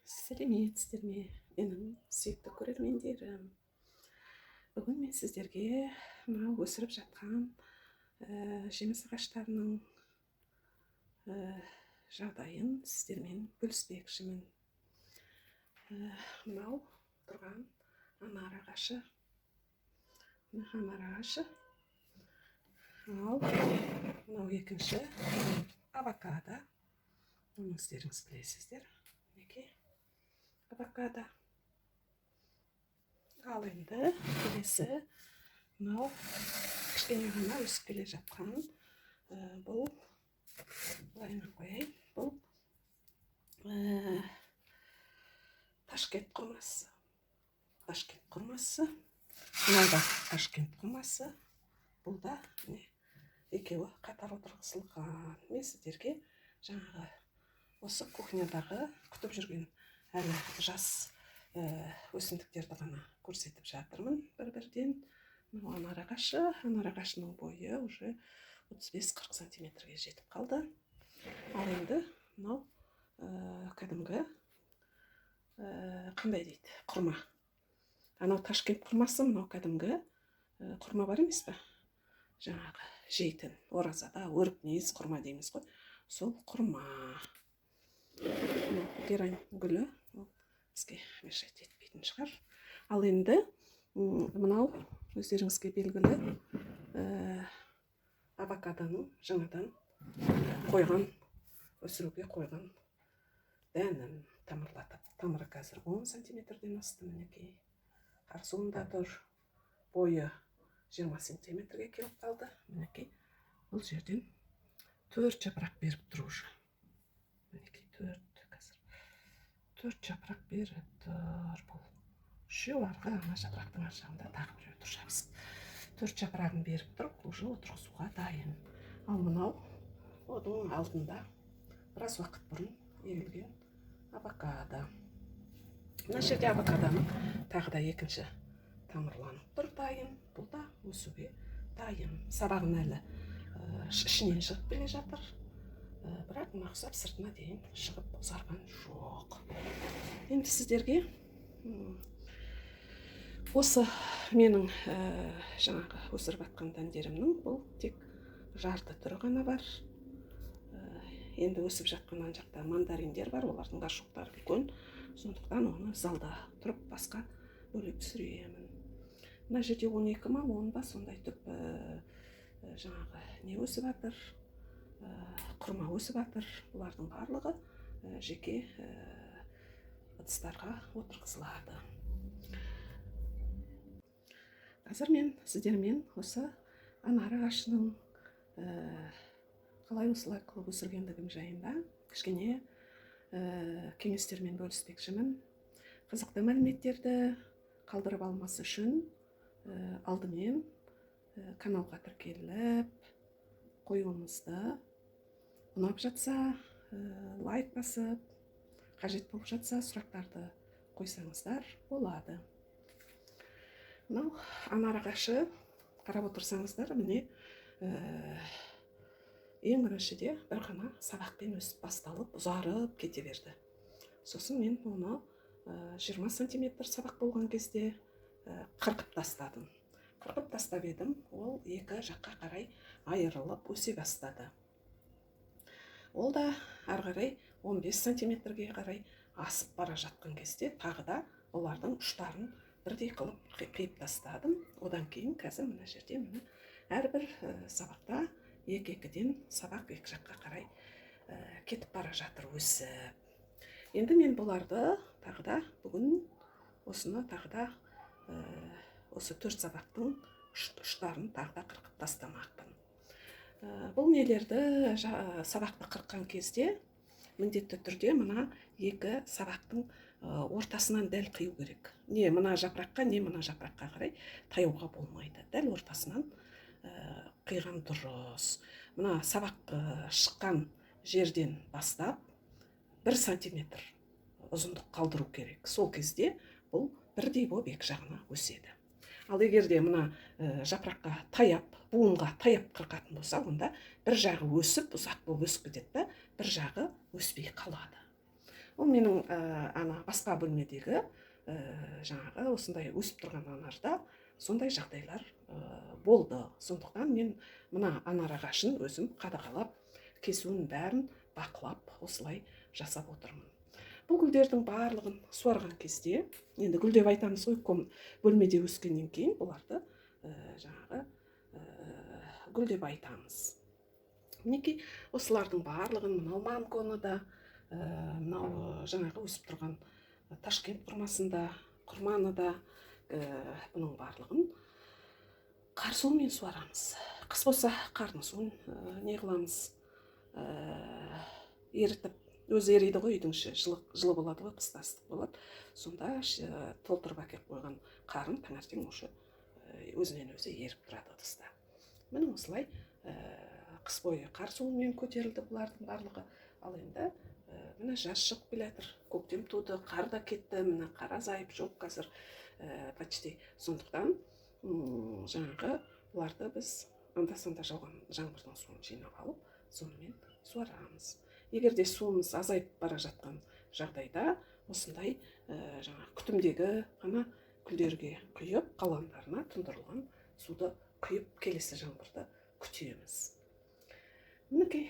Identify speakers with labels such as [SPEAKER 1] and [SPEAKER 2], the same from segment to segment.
[SPEAKER 1] Сәлеметсіздер ме, менің сүйікті көрермендерім. Бүгін мен сіздерге мынау өсіріп жатқан жеміс ағаштарының жағдайын сіздермен бөліспекшімін. Мынау тұрған анар ағашы. Анар ағашы. Ал мынау екінші авокадо. Оны өздеріңіз білесіздер. Мінекей. Авокадо. Ал енді келесі мынау кішкене ғана өсіп келе жатқан бұл былайынан қояйын, бұл Ташкент құрмасы. Ташкент құрмасы. Мынау да Ташкент құрмасы. Бұл да екеуі қатар отырғызылған. Мен сіздерге жаңағы осы кухнядағы күтіп жүрген әлі жас өсімдіктерді ғана көрсетіп жатырмын бір-бірден. Мынау анар ағашы. Анар ағашының бойы уже 35-40 сантиметрге жетіп қалды. Ал енді мынау кәдімгі қандай дейді, құрма. Анау Ташкент құрмасы, мынау кәдімгі құрма бар емес пе? Жаңағы жейтін, оразада өрік-мейіз құрма дейміз ғой. Сол құрма. Герань гүлі бізге мешать етпейтін шығар. Ал енді мынау өздеріңізге белгілі авокадоның жаңадан қойған, өсіруге қойған дәнін тамырлатып. Тамыры қазір 10 сантиметрден асты, мінекей. Қарсуында тұр. Бойы 20 сантиметрге келіп қалды. Мінекей. Бұл жерден 4 жапырақ беріп тұр уже. Мінекей 4 жапырақ беріп тұр. Бұл үшеу арғы ана жапырақтың ар жағында тағы біреу тұр жабысып. 4 жапырағын беріп тұр, уже отырғызуға дайын. Ал мынау оның алдында біраз уақыт бұрын егілген авокадо. Мына жерде авокадоның тағы да екінші тамырланып тұр, дайын. Бұл да өсуге дайын. Сабағын әлі ішінен шығып келе жатыр. Бірақ мақсат сыртына дейін шығып ұзарған жоқ. Енді сіздерге осы менің жаңағы өсіріп атқан дәндерімнің бұл тек жарты түрі ғана бар. Енді өсіп жатқан ан жақта мандариндер бар, олардың ғашықтары үлкен. Сондықтан оны залда тұрып басқа бөлек түсіремін. Мына жерде 12 ма, 10 ба сондай түп жаңағы не өсіп жатыр, құрма өсіп жатыр. Бұлардың барлығы жеке ыдыстарға отырғызылады. Қазір мен сіздермен осы анар ағашының қалай осылай қылып өсіргендігім жайында кішкене кеңестермен бөліспекшімін. Қызықты мәліметтерді қалдырып алмас үшін алдымен каналға тіркеліп, қоюыңызды, ұнап жатса лайк басып, қажет болып жатса сұрақтарды қойсаңыздар болады. Мынау анар ағашы, қарап отырсаңыздар, міне ең біріншіде бір ғана сабақпен өсіп басталып, ұзарып кете берді. Сосын мен оны 20 сантиметр сабақ болған кезде қырқып тастадым. Қырқып тастап едім, ол екі жаққа қарай айырылып өсе бастады. Ол да ары қарай 15 сантиметрге қарай асып бара жатқан кезде тағы да олардың ұштарын бірдей қылып қиып тастадым. Одан кейін қазір мына жерде әрбір сабақта екі-екіден сабақ екі жаққа қарай кетіп бара жатыр өсіп. Енді мен бұларды тағы да бүгін осыны тағы да осы 4 сабақтың ұштарын тағы да қырқып тастамақпын. Бұл нелерді сабақты қырқан кезде міндетті түрде мына екі сабақтың ортасынан дәл қию керек. Не мына жапыраққа, не мына жапыраққа қарай таяуға болмайды. Дәл ортасынан қиған дұрыс. Мына сабақ шыққан жерден бастап 1 сантиметр ұзындық қалдыру керек. Сол кезде бұл бірдей болып екі жағына өседі. Ал егерде мына жапыраққа таяп, буынға таяп қырқатын болса, онда бір жағы өсіп, ұзақ болып өсіп кетеді, бір жағы өспей қалады. ол менің ана басқа бөлмедегі жаңағы осындай өсіп тұрған анарда сондай жағдайлар болды. Сондықтан мен мына анар ағашын өзім қадағалап, кесуін бәрін бақылап осылай жасап отырмын. Бұл гүлдердің барлығын суарған кезде, енді гүл деп айтамыз ғой, бөлмеде өскеннен кейін бұларды жаңағы гүл деп айтамыз. Мінекей осылардың барлығын, мынау манконы да, мынау жаңағы өсіп тұрған Ташкент құрмасында, құрманы да, бұның барлығын қар суымен суарамыз. Қыс болса қардың суын не қыламыз, ерітіп, өзі ериді ғой үйдің іші, жылы болады ғой, қыста ыстық болады. Сонда толтырып әкеп қойған қарын таңертең уже өзінен өзі еріп тұрады ыдыста. Міне осылай қыс бойы қар суымен көтерілді бұлардың барлығы. Ал енді міне жаз шығып келе жатыр, көктем туды, қар да кетті, міне қар азайып жоқ қазір почти. Сондықтан жаңағы бұларды біз анда-санда жауған жаңбырдың суын жинап алып, сонымен суарамыз. Егер де суымыз азайып бара жатқан жағдайда осындай жаңағы күтімдегі ғана гүлдерге құйып, қалғандарына тұндырылған суды құйып, келесі жаңбырды күтеміз. Мінекей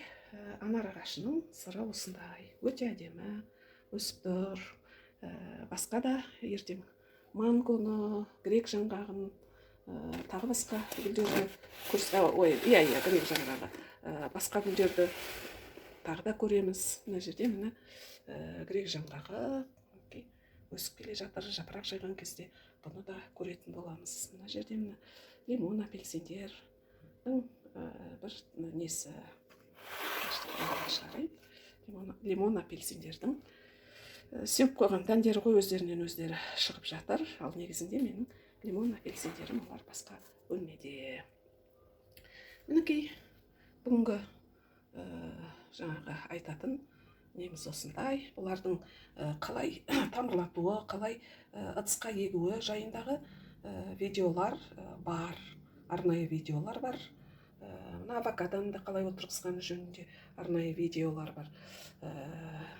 [SPEAKER 1] анар ағашының сыры осындай, өте әдемі өсіп тұр. Басқа да ертең мангоны, грек жаңғағын, тағы басқа гүлдерді грек жаңғағы, басқа гүлдерді тағы да көреміз. Мына жерде міне грек жаңғағы өсіп келе жатыр, жапырақ жайған кезде бұны да көретін боламыз. Мына жерде міне лимон, апельсиндердің бір несі, лимон, апельсиндердің сеуіп қойған дәндері ғой, өздерінен өздері шығып жатыр. Ал негізінде менің лимон, апельсиндерім олар басқа бөлмеде. Мінекей бүгінгі жаңағы айтатын неміз осындай. Бұлардың қалай тамырлатуы, қалай ыдысқа егуі жайындағы видеолар бар, арнайы видеолар бар. Мына авокадоны да қалай отырғызғаны жөнінде арнайы видеолар бар.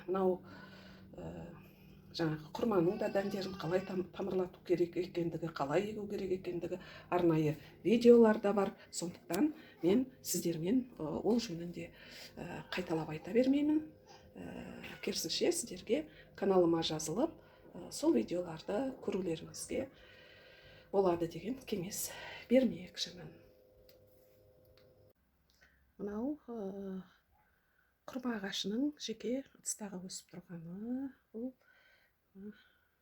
[SPEAKER 1] Мынау жаңағы құрманың да дәндерін қалай тамырлату керек екендігі, қалай егу керек екендігі арнайы видеолар да бар. Сондықтан мен сіздермен ол жөнінде қайталап айта бермеймін. Керісінше сіздерге каналыма жазылып, сол видеоларды көрулеріңізге болады деген кеңес бермекшімін. Мынау құрма ағашының жеке ыдыстағы өсіп тұрғаны, бұл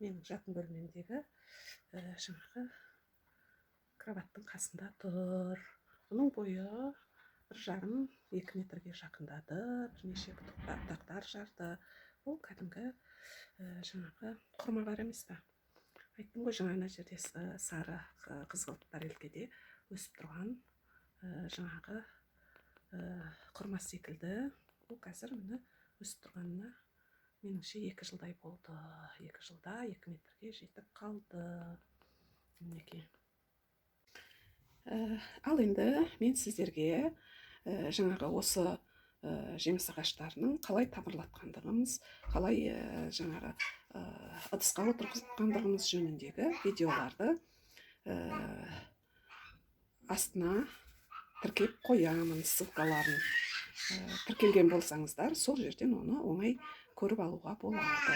[SPEAKER 1] менің жатын бөлмемдегі жаңағы кроваттың қасында тұр. Бұның бойы 1,5-2 метрге жақындады, бірнеше бұтақтар жарды. Бұл кәдімгі жаңағы құрма бар емес пе? Айттым ғой, жаңа ана жерде сары қызғылт тәрелкеде өсіп тұрған жаңағы құрма секілді. Бұл қазір міне өсіп тұрғанына меніңше 2 жылдай болды. 2 жылда 2 метрге жетіп қалды. Мінекей. Ал енді мен сіздерге жаңағы осы жеміс ағаштарының қалай тамырлатқандығымыз, қалай жаңағы ыдысқа отырғызғандығымыз жөніндегі видеоларды астына тіркеп қоямын, ссылкаларын. Тіркелген болсаңыздар, сол жерден оны оңай көріп алуға болады.